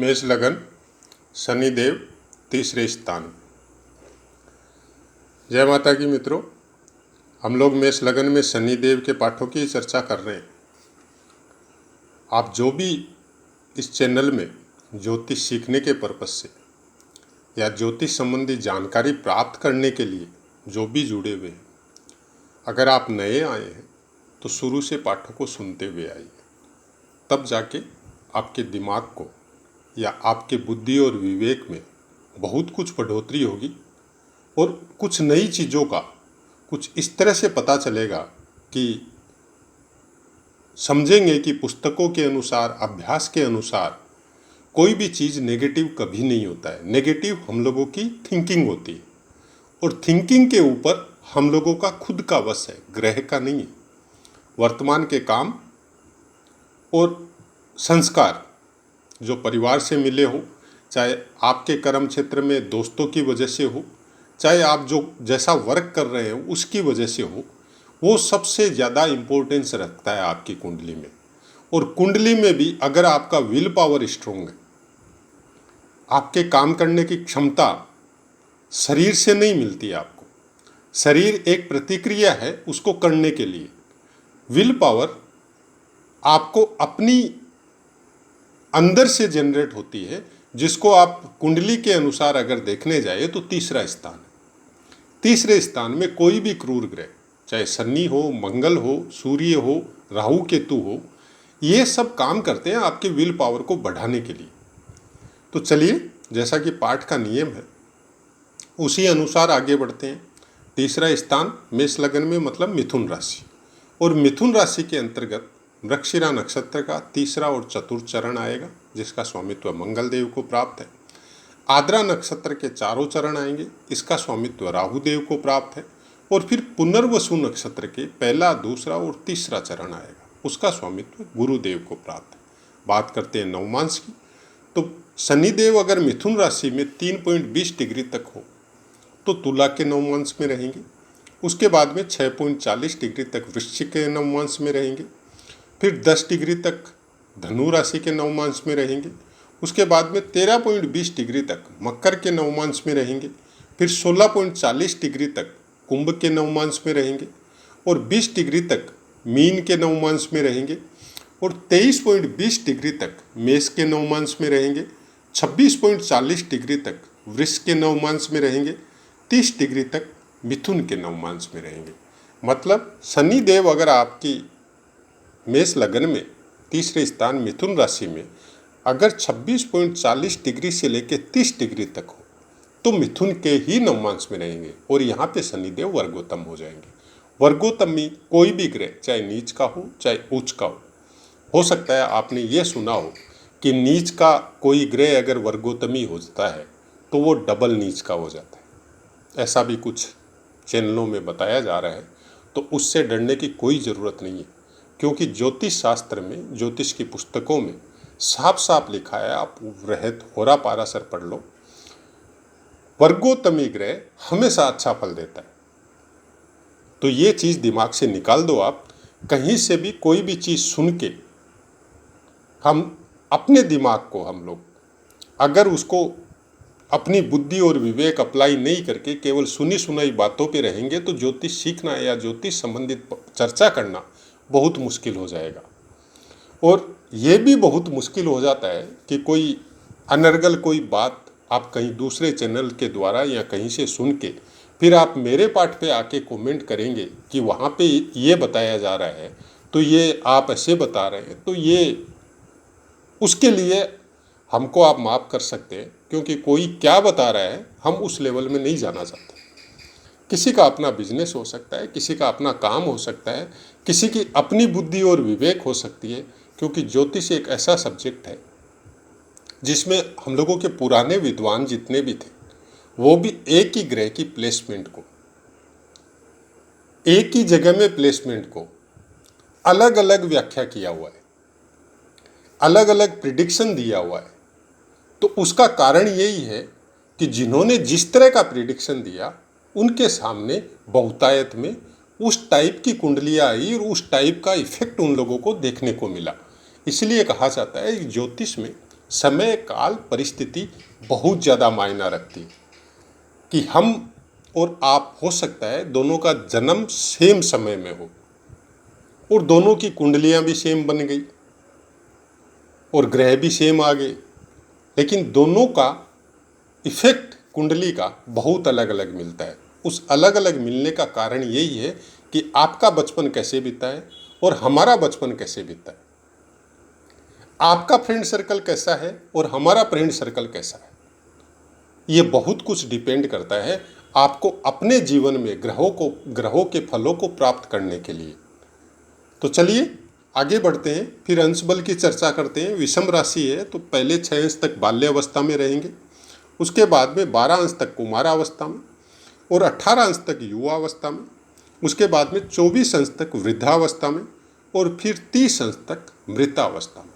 मेष लगन, शनिदेव तीसरे स्थान। जय माता की मित्रों, हम लोग मेष लगन में शनिदेव के पाठों की चर्चा कर रहे हैं। आप जो भी इस चैनल में ज्योतिष सीखने के पर्पज से या ज्योतिष संबंधी जानकारी प्राप्त करने के लिए जो भी जुड़े हुए हैं, अगर आप नए आए हैं तो शुरू से पाठों को सुनते हुए आइए, तब जाके आपके दिमाग को या आपके बुद्धि और विवेक में बहुत कुछ बढ़ोतरी होगी और कुछ नई चीज़ों का कुछ इस तरह से पता चलेगा कि समझेंगे कि पुस्तकों के अनुसार, अभ्यास के अनुसार कोई भी चीज़ नेगेटिव कभी नहीं होता है। नेगेटिव हम लोगों की थिंकिंग होती है और थिंकिंग के ऊपर हम लोगों का खुद का वश है, ग्रह का नहीं है। वर्तमान के काम और संस्कार जो परिवार से मिले हो, चाहे आपके कर्म क्षेत्र में दोस्तों की वजह से हो, चाहे आप जो जैसा वर्क कर रहे हो उसकी वजह से हो, वो सबसे ज़्यादा इम्पोर्टेंस रखता है आपकी कुंडली में। और कुंडली में भी अगर आपका विल पावर स्ट्रोंग है, आपके काम करने की क्षमता शरीर से नहीं मिलती है आपको। शरीर एक प्रतिक्रिया है उसको करने के लिए। विल पावर आपको अपनी अंदर से जनरेट होती है, जिसको आप कुंडली के अनुसार अगर देखने जाए तो तीसरा स्थान है। तीसरे स्थान में कोई भी क्रूर ग्रह, चाहे शनि हो, मंगल हो, सूर्य हो, राहु केतु हो, ये सब काम करते हैं आपके विल पावर को बढ़ाने के लिए। तो चलिए, जैसा कि पाठ का नियम है उसी अनुसार आगे बढ़ते हैं। तीसरा स्थान मेष लगन में मतलब मिथुन राशि, और मिथुन राशि के अंतर्गत मृगशिरा नक्षत्र का तीसरा और चतुर्थ चरण आएगा, जिसका स्वामित्व मंगल देव को प्राप्त है। आद्रा नक्षत्र के चारों चरण आएंगे, इसका स्वामित्व राहु देव को प्राप्त है। और फिर पुनर्वसु नक्षत्र के पहला, दूसरा और तीसरा चरण आएगा, उसका स्वामित्व गुरुदेव को प्राप्त है। बात करते हैं नवमांश की, तो शनिदेव अगर मिथुन राशि में 3.20 डिग्री तक हो तो तुला के नवमांश में रहेंगे। उसके बाद में 6.40 डिग्री तक वृश्चिक के नवमांश में रहेंगे। फिर 10 डिग्री तक धनु राशि के नवमांश में रहेंगे। उसके बाद में 13.20 डिग्री तक मकर के नवमांश में रहेंगे। फिर 16.40 डिग्री तक कुंभ के नवमांश में रहेंगे और 20 डिग्री तक मीन के नवमांश में रहेंगे और 23.20 डिग्री तक मेष के नवमांश में रहेंगे। 26.40 डिग्री तक वृष के नवमांश में रहेंगे। 30 डिग्री तक मिथुन के नवमांश में रहेंगे। मतलब शनि देव अगर आपकी मेष लगन में तीसरे स्थान मिथुन राशि में अगर 26.40 डिग्री से लेकर 30 डिग्री तक हो तो मिथुन के ही नवमांश में रहेंगे और यहाँ पे शनिदेव वर्गोत्तम हो जाएंगे। वर्गोत्तमी कोई भी ग्रह, चाहे नीच का हो चाहे उच्च का हो सकता है आपने ये सुना हो कि नीच का कोई ग्रह अगर वर्गोत्तमी हो जाता है तो वो डबल नीच का हो जाता है। ऐसा भी कुछ चैनलों में बताया जा रहा है, तो उससे डरने की कोई ज़रूरत नहीं है, क्योंकि ज्योतिष शास्त्र में, ज्योतिष की पुस्तकों में साफ साफ लिखा है। आप रहत होरा पाराशर पढ़ लो, वर्गोत्तमी ग्रह हमेशा अच्छा फल देता है। तो ये चीज़ दिमाग से निकाल दो आप। कहीं से भी कोई भी चीज़ सुन के हम अपने दिमाग को, हम लोग अगर उसको अपनी बुद्धि और विवेक अप्लाई नहीं करके केवल सुनी सुनाई बातों पे रहेंगे तो ज्योतिष सीखना या ज्योतिष संबंधित चर्चा करना बहुत मुश्किल हो जाएगा। और ये भी बहुत मुश्किल हो जाता है कि कोई अनर्गल कोई बात आप कहीं दूसरे चैनल के द्वारा या कहीं से सुन के फिर आप मेरे पाठ पे आके कमेंट करेंगे कि वहाँ पे ये बताया जा रहा है तो ये आप ऐसे बता रहे हैं, तो ये उसके लिए हमको आप माफ़ कर सकते हैं, क्योंकि कोई क्या बता रहा है हम उस लेवल में नहीं जाना चाहते। किसी का अपना बिजनेस हो सकता है, किसी का अपना काम हो सकता है, किसी की अपनी बुद्धि और विवेक हो सकती है, क्योंकि ज्योतिष एक ऐसा सब्जेक्ट है जिसमें हम लोगों के पुराने विद्वान जितने भी थे वो भी एक ही ग्रह की प्लेसमेंट को, एक ही जगह में प्लेसमेंट को अलग अलग व्याख्या किया हुआ है, अलग अलग प्रिडिक्शन दिया हुआ है। तो उसका कारण यही है कि जिन्होंने जिस तरह का प्रिडिक्शन दिया उनके सामने बहुतायत में उस टाइप की कुंडलियाँ आई और उस टाइप का इफेक्ट उन लोगों को देखने को मिला। इसलिए कहा जाता है कि ज्योतिष में समय काल परिस्थिति बहुत ज़्यादा मायना रखती है कि हम और आप, हो सकता है दोनों का जन्म सेम समय में हो और दोनों की कुंडलियां भी सेम बन गई और ग्रह भी सेम आ गए, लेकिन दोनों का इफेक्ट कुंडली का बहुत अलग अलग मिलता है। उस अलग अलग मिलने का कारण यही है कि आपका बचपन कैसे बीता है और हमारा बचपन कैसे बीता है, आपका फ्रेंड सर्कल कैसा है और हमारा फ्रेंड सर्कल कैसा है। ये बहुत कुछ डिपेंड करता है आपको अपने जीवन में ग्रहों के फलों को प्राप्त करने के लिए। तो चलिए आगे बढ़ते हैं, फिर अंश बल की चर्चा करते हैं। विषम राशि है तो पहले 6 अंश तक बाल्यावस्था में रहेंगे, उसके बाद में 12 अंश तक कुमारावस्था में और 18 अंश तक युवावस्था में, उसके बाद में 24 अंश तक वृद्धावस्था में और फिर 30 अंश तक मृतावस्था में।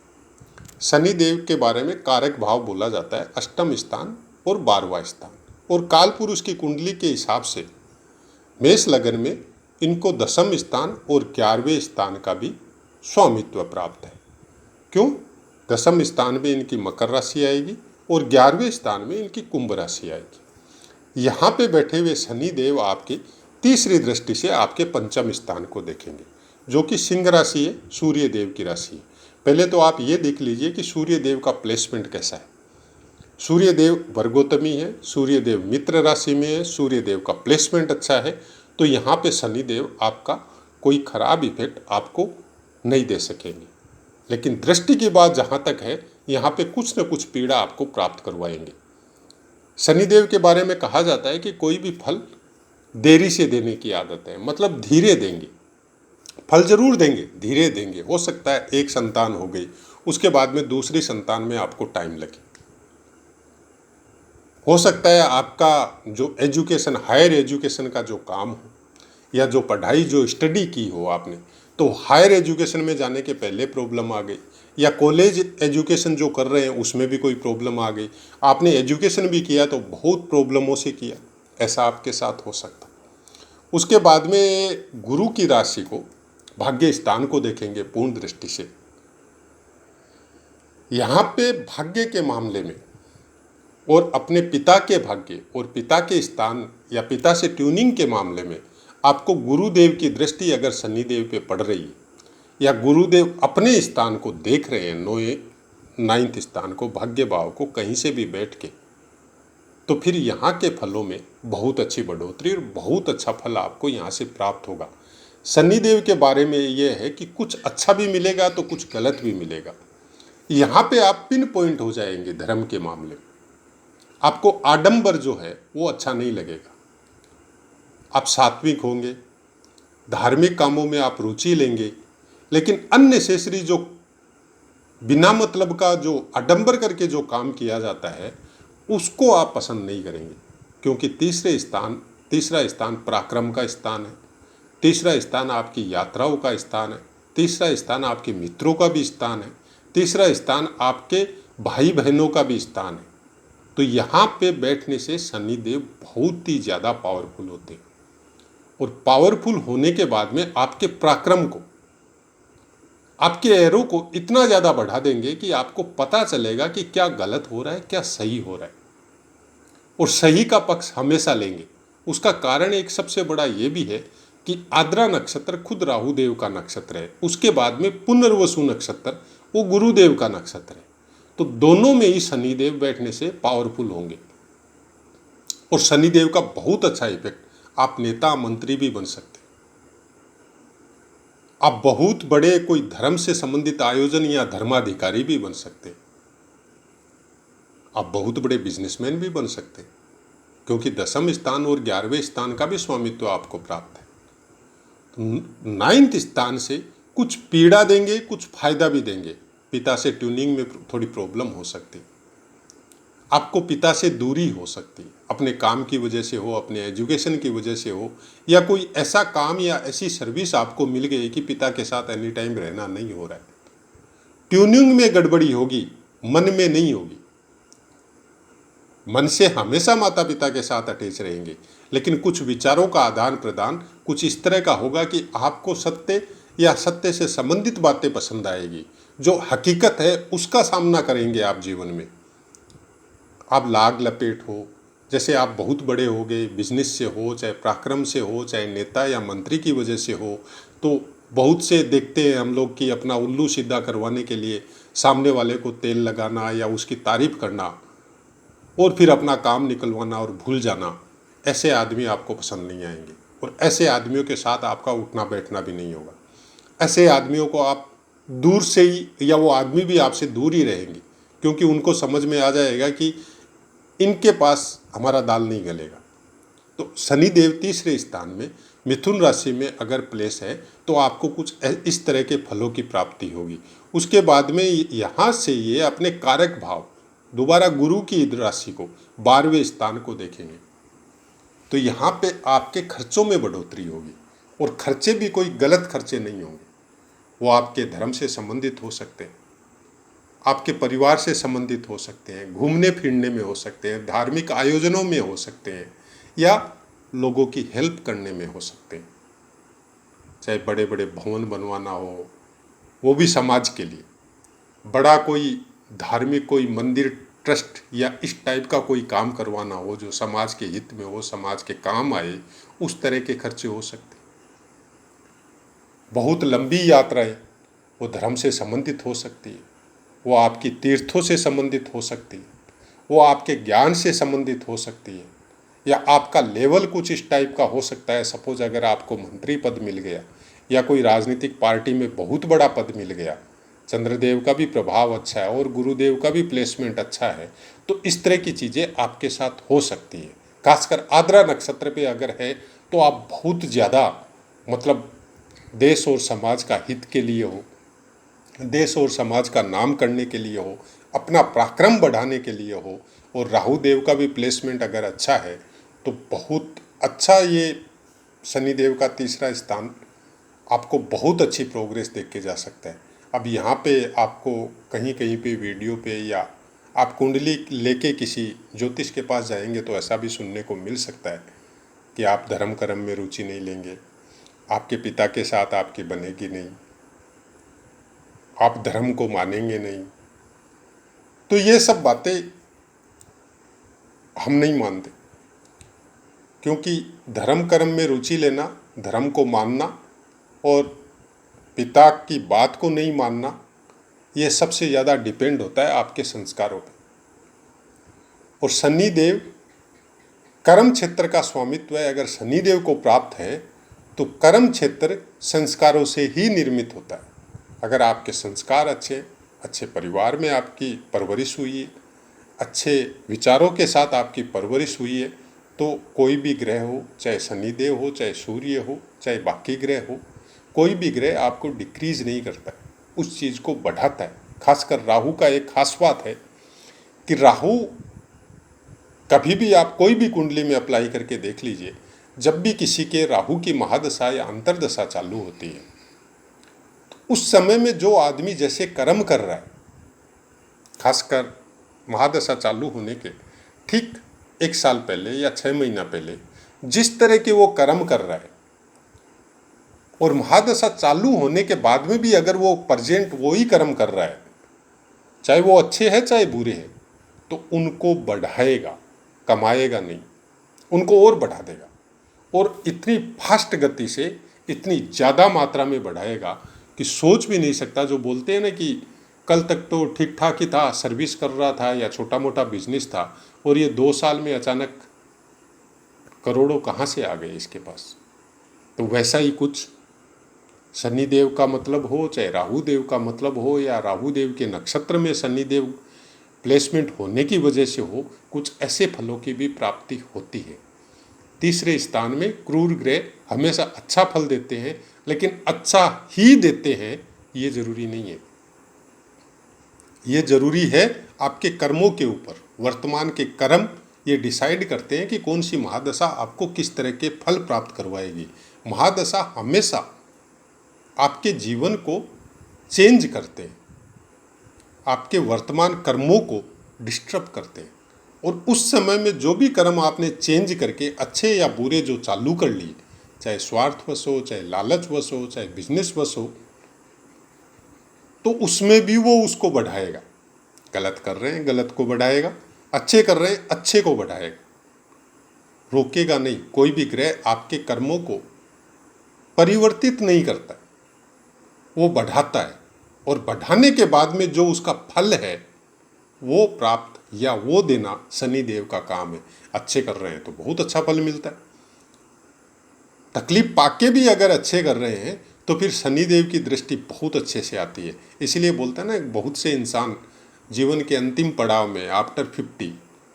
शनि देव के बारे में कारक भाव बोला जाता है अष्टम स्थान और 12वां स्थान, और काल पुरुष की कुंडली के हिसाब से मेष लगन में इनको 10वें स्थान और 11वें स्थान का भी स्वामित्व प्राप्त है। क्यों? 10वें स्थान में इनकी मकर राशि आएगी और 11वें स्थान में इनकी कुंभ राशि आएगी। यहाँ पे बैठे हुए शनि देव आपकी तीसरी दृष्टि से आपके पंचम स्थान को देखेंगे, जो कि सिंह राशि है, सूर्य देव की राशि है। पहले तो आप ये देख लीजिए कि सूर्य देव का प्लेसमेंट कैसा है। सूर्य देव वर्गोत्तमी है, सूर्य देव मित्र राशि में है, सूर्य देव का प्लेसमेंट अच्छा है, तो यहाँ पे शनि देव आपका कोई खराब इफेक्ट आपको नहीं दे सकेंगे। लेकिन दृष्टि की बात जहाँ तक है, यहाँ पे कुछ न कुछ पीड़ा आपको प्राप्त करवाएंगे। शनिदेव के बारे में कहा जाता है कि कोई भी फल देरी से देने की आदत है, मतलब धीरे देंगे, फल जरूर देंगे, धीरे देंगे। हो सकता है एक संतान हो गई, उसके बाद में दूसरी संतान में आपको टाइम लगे। हो सकता है आपका जो एजुकेशन, हायर एजुकेशन का जो काम हो या जो पढ़ाई, जो स्टडी की हो आपने, तो हायर एजुकेशन में जाने के पहले प्रॉब्लम आ गई, या कॉलेज एजुकेशन जो कर रहे हैं उसमें भी कोई प्रॉब्लम आ गई। आपने एजुकेशन भी किया तो बहुत प्रॉब्लमों से किया, ऐसा आपके साथ हो सकता। उसके बाद में गुरु की राशि को, भाग्य स्थान को देखेंगे पूर्ण दृष्टि से। यहाँ पे भाग्य के मामले में और अपने पिता के भाग्य और पिता के स्थान या पिता से ट्यूनिंग के मामले में आपको गुरुदेव की दृष्टि अगर शनिदेव पे पड़ रही है, या गुरुदेव अपने स्थान को देख रहे हैं, 9th स्थान को, भाग्य भाव को, कहीं से भी बैठ के, तो फिर यहाँ के फलों में बहुत अच्छी बढ़ोतरी और बहुत अच्छा फल आपको यहाँ से प्राप्त होगा। शनिदेव के बारे में ये है कि कुछ अच्छा भी मिलेगा तो कुछ गलत भी मिलेगा। यहाँ पे आप पिन पॉइंट हो जाएंगे धर्म के मामले में। आपको आडंबर जो है वो अच्छा नहीं लगेगा, आप सात्विक होंगे, धार्मिक कामों में आप रुचि लेंगे, लेकिन अननेसेसरी जो बिना मतलब का जो आडंबर करके जो काम किया जाता है उसको आप पसंद नहीं करेंगे, क्योंकि तीसरा स्थान पराक्रम का स्थान है, तीसरा स्थान आपकी यात्राओं का स्थान है, तीसरा स्थान आपके मित्रों का भी स्थान है, तीसरा स्थान आपके भाई बहनों का भी स्थान है। तो यहाँ पे बैठने से शनिदेव बहुत ही ज़्यादा पावरफुल होते हैं, और पावरफुल होने के बाद में आपके पराक्रम को, आपके एरो को इतना ज़्यादा बढ़ा देंगे कि आपको पता चलेगा कि क्या गलत हो रहा है, क्या सही हो रहा है, और सही का पक्ष हमेशा लेंगे। उसका कारण एक सबसे बड़ा ये भी है कि आद्रा नक्षत्र खुद राहुदेव का नक्षत्र है, उसके बाद में पुनर्वसु नक्षत्र वो गुरुदेव का नक्षत्र है। तो दोनों में ही शनिदेव बैठने से पावरफुल होंगे, और शनिदेव का बहुत अच्छा इफेक्ट, आप नेता मंत्री भी बन सकते, आप बहुत बड़े कोई धर्म से संबंधित आयोजन या धर्माधिकारी भी बन सकते, आप बहुत बड़े बिजनेसमैन भी बन सकते, क्योंकि 10वें स्थान और 11वें स्थान का भी स्वामित्व आपको प्राप्त है। तो 9th स्थान से कुछ पीड़ा देंगे, कुछ फायदा भी देंगे। पिता से ट्यूनिंग में थोड़ी प्रॉब्लम हो सकती, आपको पिता से दूरी हो सकती, अपने काम की वजह से हो, अपने एजुकेशन की वजह से हो, या कोई ऐसा काम या ऐसी सर्विस आपको मिल गई कि पिता के साथ एनी टाइम रहना नहीं हो रहा है। ट्यूनिंग में गड़बड़ी होगी, मन में नहीं होगी। मन से हमेशा माता पिता के साथ अटैच रहेंगे, लेकिन कुछ विचारों का आदान प्रदान कुछ इस तरह का होगा कि आपको सत्य या सत्य से संबंधित बातें पसंद आएगी, जो हकीकत है उसका सामना करेंगे आप जीवन में। आप लाग लपेट हो, जैसे आप बहुत बड़े हो गए, बिजनेस से हो, चाहे पराक्रम से हो, चाहे नेता या मंत्री की वजह से हो, तो बहुत से देखते हैं हम लोग कि अपना उल्लू सीधा करवाने के लिए सामने वाले को तेल लगाना या उसकी तारीफ करना और फिर अपना काम निकलवाना और भूल जाना। ऐसे आदमी आपको पसंद नहीं आएंगे और ऐसे आदमियों के साथ आपका उठना बैठना भी नहीं होगा। ऐसे आदमियों को आप दूर से ही, या वो आदमी भी आपसे दूर ही रहेंगे, क्योंकि उनको समझ में आ जाएगा कि इनके पास हमारा दाल नहीं गलेगा। तो शनिदेव तीसरे स्थान में मिथुन राशि में अगर प्लेस है तो आपको कुछ इस तरह के फलों की प्राप्ति होगी। उसके बाद में यहाँ से ये अपने कारक भाव दोबारा गुरु की राशि को 12वें स्थान को देखेंगे, तो यहाँ पे आपके खर्चों में बढ़ोतरी होगी और खर्चे भी कोई गलत खर्चे नहीं होंगे। वो आपके धर्म से संबंधित हो सकते हैं, आपके परिवार से संबंधित हो सकते हैं, घूमने फिरने में हो सकते हैं, धार्मिक आयोजनों में हो सकते हैं, या लोगों की हेल्प करने में हो सकते हैं। चाहे बड़े बड़े भवन बनवाना हो, वो भी समाज के लिए, बड़ा कोई धार्मिक कोई मंदिर ट्रस्ट या इस टाइप का कोई काम करवाना हो जो समाज के हित में हो, समाज के काम आए, उस तरह के खर्चे हो सकते हैं। बहुत लंबी यात्राएं वो धर्म से संबंधित हो सकती है, वो आपकी तीर्थों से संबंधित हो सकती है, वो आपके ज्ञान से संबंधित हो सकती है, या आपका लेवल कुछ इस टाइप का हो सकता है। सपोज अगर आपको मंत्री पद मिल गया या कोई राजनीतिक पार्टी में बहुत बड़ा पद मिल गया, चंद्रदेव का भी प्रभाव अच्छा है और गुरुदेव का भी प्लेसमेंट अच्छा है, तो इस तरह की चीज़ें आपके साथ हो सकती है। खासकर आद्रा नक्षत्र पे अगर है तो आप बहुत ज़्यादा मतलब देश और समाज का हित के लिए हो, देश और समाज का नाम करने के लिए हो, अपना पराक्रम बढ़ाने के लिए हो, और राहु देव का भी प्लेसमेंट अगर अच्छा है तो बहुत अच्छा ये शनिदेव का तीसरा स्थान आपको बहुत अच्छी प्रोग्रेस देख के जा सकता है। अब यहाँ पे आपको कहीं कहीं पे वीडियो पे या आप कुंडली लेके किसी ज्योतिष के पास जाएंगे तो ऐसा भी सुनने को मिल सकता है कि आप धर्म कर्म में रुचि नहीं लेंगे, आपके पिता के साथ आपकी बनेगी नहीं, आप धर्म को मानेंगे नहीं। तो ये सब बातें हम नहीं मानते, क्योंकि धर्म कर्म में रुचि लेना, धर्म को मानना और पिता की बात को नहीं मानना, ये सबसे ज़्यादा डिपेंड होता है आपके संस्कारों पर। और शनिदेव कर्म क्षेत्र का स्वामित्व है, अगर शनिदेव को प्राप्त है तो कर्म क्षेत्र संस्कारों से ही निर्मित होता है। अगर आपके संस्कार अच्छे, अच्छे परिवार में आपकी परवरिश हुई है, अच्छे विचारों के साथ आपकी परवरिश हुई है, तो कोई भी ग्रह हो, चाहे शनिदेव हो, चाहे सूर्य हो, चाहे बाकी ग्रह हो, कोई भी ग्रह आपको डिक्रीज नहीं करता है, उस चीज़ को बढ़ाता है। खासकर राहु का एक खास बात है कि राहु कभी भी आप कोई भी कुंडली में अप्लाई करके देख लीजिए, जब भी किसी के राहु की महादशा या अंतर्दशा चालू होती है तो उस समय में जो आदमी जैसे कर्म कर रहा है, खासकर महादशा चालू होने के ठीक 1 साल पहले या 6 महीना पहले जिस तरह के वो कर्म कर रहा है, और महादशा चालू होने के बाद में भी अगर वो प्रेजेंट वो ही कर्म कर रहा है, चाहे वो अच्छे हैं चाहे बुरे हैं, तो उनको बढ़ाएगा, कमाएगा नहीं, उनको और बढ़ा देगा, और इतनी फास्ट गति से इतनी ज़्यादा मात्रा में बढ़ाएगा कि सोच भी नहीं सकता। जो बोलते हैं ना कि कल तक तो ठीक ठाक ही था, सर्विस कर रहा था या छोटा मोटा बिजनेस था, और ये 2 साल में अचानक करोड़ों कहाँ से आ गए इसके पास। तो वैसा ही कुछ शनिदेव का मतलब हो, चाहे राहु देव का मतलब हो, या राहु देव के नक्षत्र में शनिदेव प्लेसमेंट होने की वजह से हो, कुछ ऐसे फलों की भी प्राप्ति होती है। तीसरे स्थान में क्रूर ग्रह हमेशा अच्छा फल देते हैं, लेकिन अच्छा ही देते हैं ये जरूरी नहीं है। ये जरूरी है आपके कर्मों के ऊपर, वर्तमान के कर्म ये डिसाइड करते हैं कि कौन सी महादशा आपको किस तरह के फल प्राप्त करवाएगी। महादशा हमेशा आपके जीवन को चेंज करते हैं, आपके वर्तमान कर्मों को डिस्टर्ब करते हैं, और उस समय में जो भी कर्म आपने चेंज करके अच्छे या बुरे जो चालू कर लिए, चाहे स्वार्थवश हो, चाहे लालचवश हो, चाहे बिजनेसवश हो, तो उसमें भी वो उसको बढ़ाएगा। गलत कर रहे हैं गलत को बढ़ाएगा, अच्छे कर रहे हैं अच्छे को बढ़ाएगा, रोकेगा नहीं। कोई भी ग्रह आपके कर्मों को परिवर्तित नहीं करता, वो बढ़ाता है, और बढ़ाने के बाद में जो उसका फल है वो प्राप्त या वो देना शनि देव का काम है। अच्छे कर रहे हैं तो बहुत अच्छा फल मिलता है, तकलीफ पाके भी अगर अच्छे कर रहे हैं तो फिर शनि देव की दृष्टि बहुत अच्छे से आती है। इसीलिए बोलता है ना, बहुत से इंसान जीवन के अंतिम पड़ाव में आफ्टर 50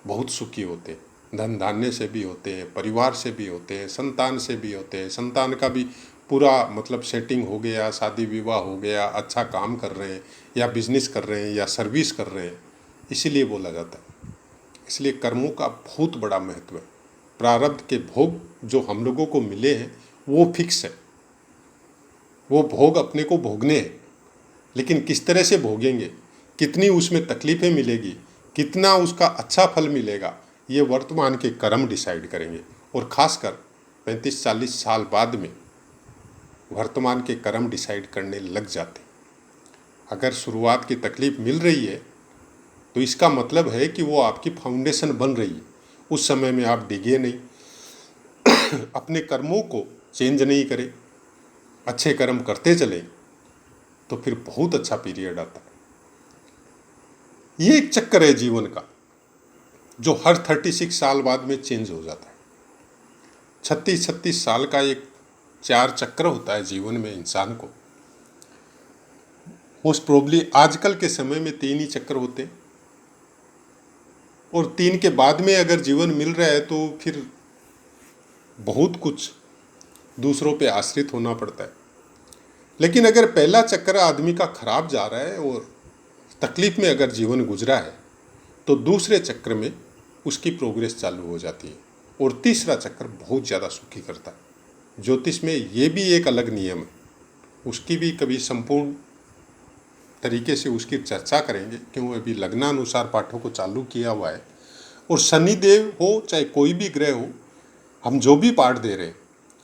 बहुत सुखी होते हैं, धन धान्य से भी होते हैं, परिवार से भी होते हैं, संतान से भी होते हैं, संतान का भी पूरा मतलब सेटिंग हो गया, शादी विवाह हो गया, अच्छा काम कर रहे हैं या बिजनेस कर रहे हैं या सर्विस कर रहे हैं। इसीलिए बोला जाता है। इसलिए कर्मों का बहुत बड़ा महत्व है। प्रारब्ध के भोग जो हम लोगों को मिले हैं वो फिक्स है, वो भोग अपने को भोगने हैं, लेकिन किस तरह से भोगेंगे, कितनी उसमें तकलीफ़ें मिलेगी, कितना उसका अच्छा फल मिलेगा, ये वर्तमान के कर्म डिसाइड करेंगे। और ख़ासकर 35-40 साल बाद में वर्तमान के कर्म डिसाइड करने लग जाते। अगर शुरुआत की तकलीफ़ मिल रही है तो इसका मतलब है कि वो आपकी फाउंडेशन बन रही है। उस समय में आप डिगे नहीं, अपने कर्मों को चेंज नहीं करें, अच्छे कर्म करते चलें, तो फिर बहुत अच्छा पीरियड आता है। ये एक चक्कर है जीवन का जो हर 36 साल बाद में चेंज हो जाता है। 36 साल का एक 4 चक्र होता है जीवन में इंसान को। मोस्ट प्रोबली आजकल के समय में 3 ही चक्र होते हैं, और 3 के बाद में अगर जीवन मिल रहा है तो फिर बहुत कुछ दूसरों पे आश्रित होना पड़ता है। लेकिन अगर पहला चक्र आदमी का खराब जा रहा है और तकलीफ में अगर जीवन गुजरा है तो दूसरे चक्र में उसकी प्रोग्रेस चालू हो जाती है, और तीसरा चक्र बहुत ज़्यादा सुखी करता है। ज्योतिष में ये भी एक अलग नियम है, उसकी भी कभी संपूर्ण तरीके से उसकी चर्चा करेंगे, क्यों अभी लग्नानुसार पाठों को चालू किया हुआ है। और शनिदेव हो चाहे कोई भी ग्रह हो, हम जो भी पाठ दे रहे हैं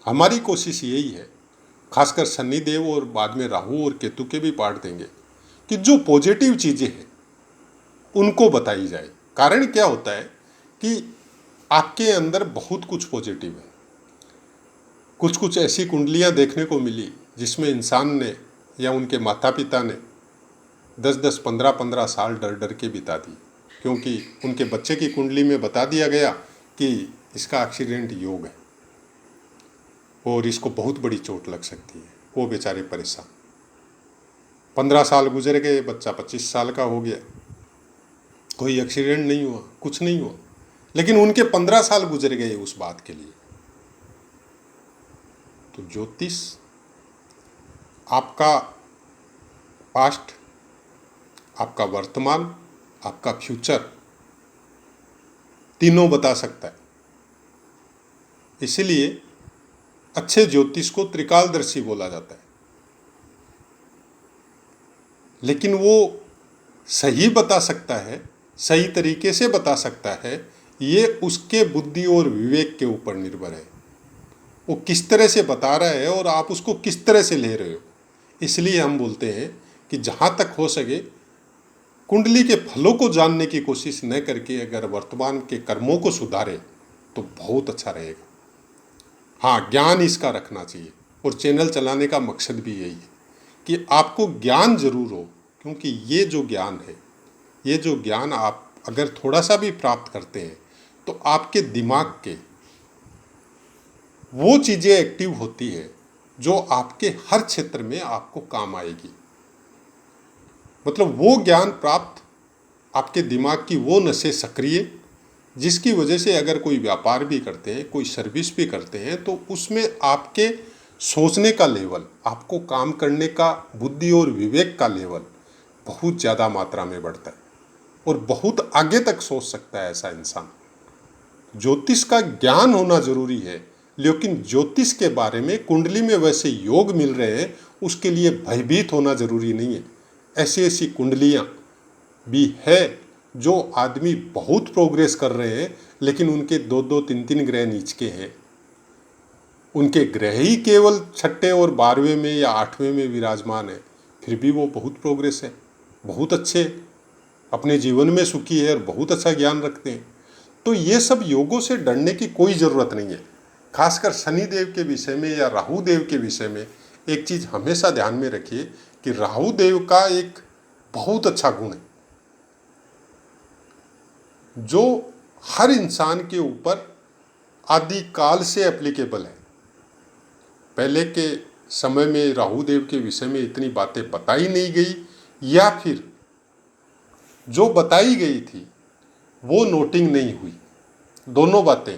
हमारी कोशिश यही है, खासकर शनिदेव और बाद में राहु और केतु के भी पाठ देंगे, कि जो पॉजिटिव चीज़ें हैं उनको बताई जाए। कारण क्या होता है कि आपके अंदर बहुत कुछ पॉजिटिव है। कुछ कुछ ऐसी कुंडलियां देखने को मिली जिसमें इंसान ने या उनके माता पिता ने 10-10, 15-15 साल डर डर के बिता दी, क्योंकि उनके बच्चे की कुंडली में बता दिया गया कि इसका एक्सीडेंट योग है और इसको बहुत बड़ी चोट लग सकती है। वो बेचारे परेशान। 15 साल गुजर गए, बच्चा 25 साल का हो गया, कोई एक्सीडेंट नहीं हुआ, कुछ नहीं हुआ, लेकिन उनके 15 साल गुजर गए उस बात के लिए। तो ज्योतिष आपका पास्ट, आपका वर्तमान, आपका फ्यूचर तीनों बता सकता है। इसीलिए अच्छे ज्योतिष को त्रिकालदर्शी बोला जाता है। लेकिन वो सही बता सकता है, सही तरीके से बता सकता है, ये उसके बुद्धि और विवेक के ऊपर निर्भर है। वो किस तरह से बता रहा है और आप उसको किस तरह से ले रहे हो। इसलिए हम बोलते हैं कि जहाँ तक हो सके कुंडली के फलों को जानने की कोशिश न करके अगर वर्तमान के कर्मों को सुधारे तो बहुत अच्छा रहेगा। हाँ, ज्ञान इसका रखना चाहिए, और चैनल चलाने का मकसद भी यही है कि आपको ज्ञान जरूर हो, क्योंकि ये जो ज्ञान है, ये जो ज्ञान आप अगर थोड़ा सा भी प्राप्त करते हैं तो आपके दिमाग के वो चीज़ें एक्टिव होती है जो आपके हर क्षेत्र में आपको काम आएगी। मतलब वो ज्ञान प्राप्त, आपके दिमाग की वो नसें सक्रिय, जिसकी वजह से अगर कोई व्यापार भी करते हैं, कोई सर्विस भी करते हैं, तो उसमें आपके सोचने का लेवल, आपको काम करने का बुद्धि और विवेक का लेवल बहुत ज़्यादा मात्रा में बढ़ता है, और बहुत आगे तक सोच सकता है ऐसा इंसान। ज्योतिष का ज्ञान होना जरूरी है, लेकिन ज्योतिष के बारे में कुंडली में वैसे योग मिल रहे हैं उसके लिए भयभीत होना जरूरी नहीं है। ऐसी ऐसी कुंडलियाँ भी है जो आदमी बहुत प्रोग्रेस कर रहे हैं, लेकिन उनके 2-2, 3-3 ग्रह नीच के हैं, उनके ग्रह ही केवल 6ठे और 12वें में या 8वें में विराजमान है, फिर भी वो बहुत प्रोग्रेस है, बहुत अच्छे, अपने जीवन में सुखी है और बहुत अच्छा ज्ञान रखते हैं। तो ये सब योगों से डरने की कोई ज़रूरत नहीं है। खासकर शनि देव के विषय में या राहु देव के विषय में एक चीज़ हमेशा ध्यान में रखिए कि राहु देव का एक बहुत अच्छा गुण है जो हर इंसान के ऊपर आदिकाल से एप्लीकेबल है। पहले के समय में राहु देव के विषय में इतनी बातें बताई नहीं गई, या फिर जो बताई गई थी वो नोटिंग नहीं हुई। दोनों बातें,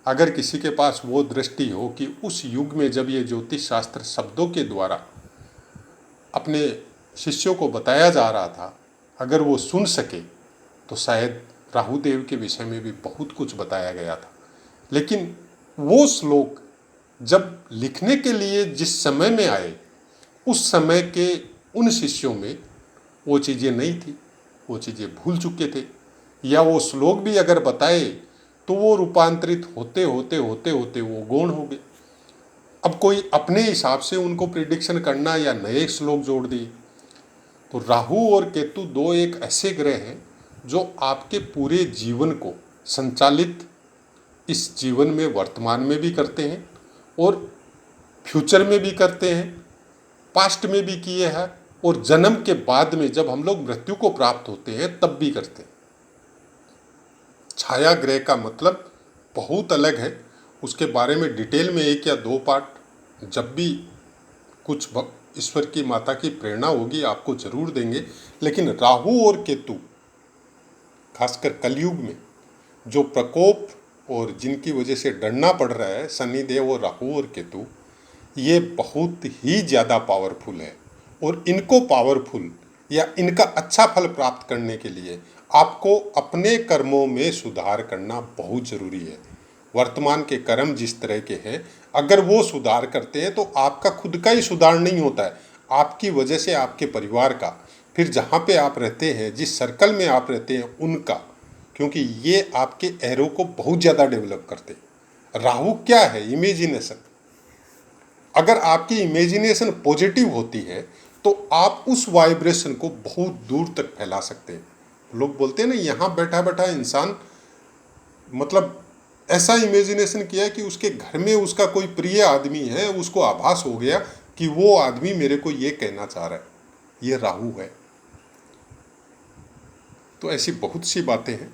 अगर किसी के पास वो दृष्टि हो कि उस युग में जब ये ज्योतिष शास्त्र शब्दों के द्वारा अपने शिष्यों को बताया जा रहा था, अगर वो सुन सके तो शायद राहु देव के विषय में भी बहुत कुछ बताया गया था। लेकिन वो श्लोक जब लिखने के लिए जिस समय में आए, उस समय के उन शिष्यों में वो चीज़ें नहीं थी, वो चीज़ें भूल चुके थे, या वो श्लोक भी अगर बताए तो वो रूपांतरित होते होते होते होते वो गौण हो गए। अब कोई अपने हिसाब से उनको प्रिडिक्शन करना या नए श्लोक जोड़ दिए। तो राहु और केतु दो एक ऐसे ग्रह हैं जो आपके पूरे जीवन को संचालित इस जीवन में वर्तमान में भी करते हैं और फ्यूचर में भी करते हैं, पास्ट में भी किए हैं, और जन्म के बाद में जब हम लोग मृत्यु को प्राप्त होते हैं तब भी करते हैं। छाया ग्रह का मतलब बहुत अलग है, उसके बारे में डिटेल में 1 या 2 पार्ट जब भी कुछ ईश्वर की माता की प्रेरणा होगी आपको जरूर देंगे। लेकिन राहु और केतु खासकर कलयुग में जो प्रकोप और जिनकी वजह से डरना पड़ रहा है, शनिदेव और राहु और केतु, ये बहुत ही ज़्यादा पावरफुल है। और इनको पावरफुल या इनका अच्छा फल प्राप्त करने के लिए आपको अपने कर्मों में सुधार करना बहुत ज़रूरी है। वर्तमान के कर्म जिस तरह के हैं, अगर वो सुधार करते हैं तो आपका खुद का ही सुधार नहीं होता है, आपकी वजह से आपके परिवार का, फिर जहाँ पे आप रहते हैं, जिस सर्कल में आप रहते हैं उनका, क्योंकि ये आपके एरो को बहुत ज़्यादा डेवलप करते हैं। राहु क्या है? इमेजिनेशन। अगर आपकी इमेजिनेशन पॉजिटिव होती है तो आप उस वाइब्रेशन को बहुत दूर तक फैला सकते हैं। लोग बोलते हैं ना, यहाँ बैठा बैठा इंसान मतलब ऐसा इमेजिनेशन किया कि उसके घर में उसका कोई प्रिय आदमी है, उसको आभास हो गया कि वो आदमी मेरे को ये कहना चाह रहा है, ये राहु है। तो ऐसी बहुत सी बातें हैं।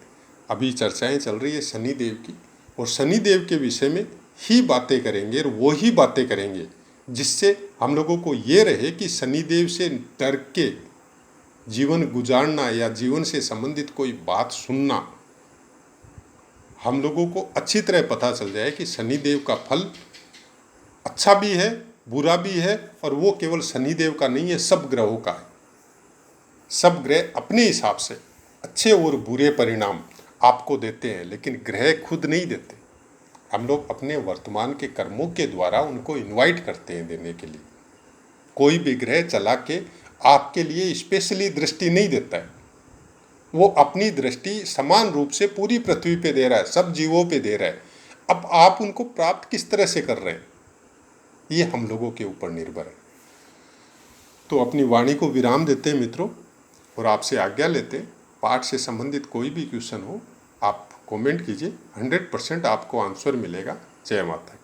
अभी चर्चाएं चल रही है शनि देव की, और शनि देव के विषय में ही बातें करेंगे, और वो ही बातें करेंगे जिससे हम लोगों को ये रहे कि शनिदेव से डर के जीवन गुजारना या जीवन से संबंधित कोई बात सुनना, हम लोगों को अच्छी तरह पता चल जाए कि शनिदेव का फल अच्छा भी है, बुरा भी है, और वो केवल शनिदेव का नहीं है, सब ग्रहों का है। सब ग्रह अपने हिसाब से अच्छे और बुरे परिणाम आपको देते हैं, लेकिन ग्रह खुद नहीं देते। हम लोग अपने वर्तमान के कर्मों के द्वारा उनको इनवाइट करते हैं देने के लिए। कोई भी ग्रह चला के आपके लिए स्पेशली दृष्टि नहीं देता है, वो अपनी दृष्टि समान रूप से पूरी पृथ्वी पे दे रहा है, सब जीवों पे दे रहा है। अब आप उनको प्राप्त किस तरह से कर रहे हैं, ये हम लोगों के ऊपर निर्भर है। तो अपनी वाणी को विराम देते हैं मित्रों, और आपसे आज्ञा लेते हैं। पाठ से संबंधित कोई भी क्वेश्चन हो आप कमेंट कीजिए, 100% आपको आंसर मिलेगा। जय माता।